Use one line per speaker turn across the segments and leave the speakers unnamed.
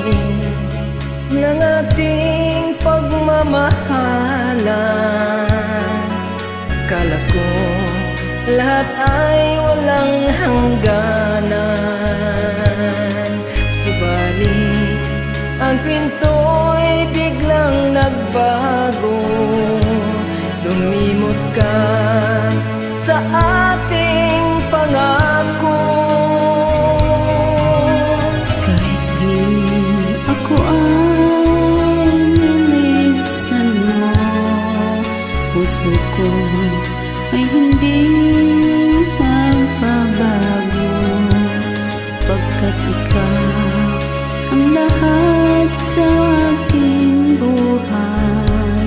nais ng ating pagmamahalan. Kala ko lahat ay walang hangganan, subalit ang kwinto'y biglang nagbago. Lumimot ka sa ating pangako.
Kahit di ako ay nilisan mo, puso ko ay hindi magbabago, pagkat ikaw ang lahat sa aking buhay.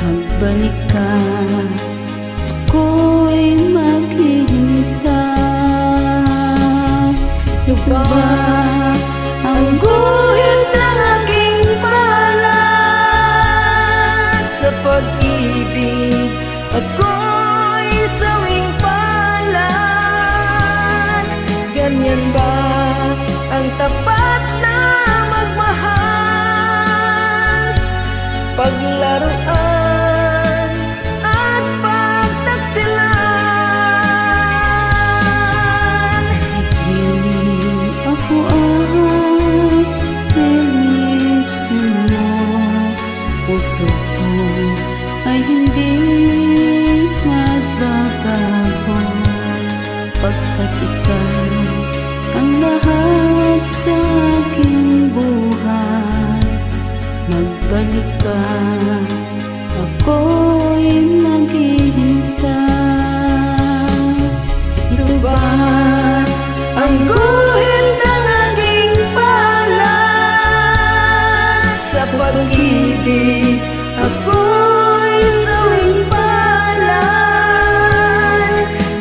Magbalik ka, ako'y maghihintay. Ikaw ba ang guhit ng aking palad?
Sa pag-ibig ako'y sawing palad. Ganyan ba ang tapat na magmahal? Paglaruan at pagtaksilan.
Hiling ako ay nilisan mo, puso ko ay hindi magbabago, pagkat ikaw ang lahat sa aking buhay. Magbalik ka, ako'y maghihintay. Ito ba ang guhit ng aking palad?
Sa pag-ibig ako'y sawing palad.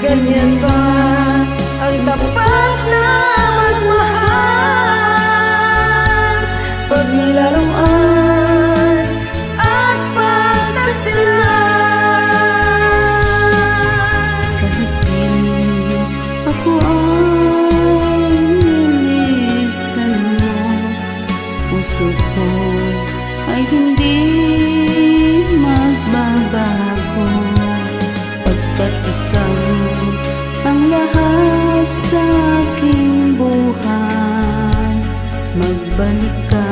Ganyan ba ang tapat na magmahal? Paglaruan at pagtaksilan.
Kahit piling ako ay nilisan mo, puso ko ay hindi magbabago, pagkat ikaw ang lahat sa aking buhay. Magbalik ka,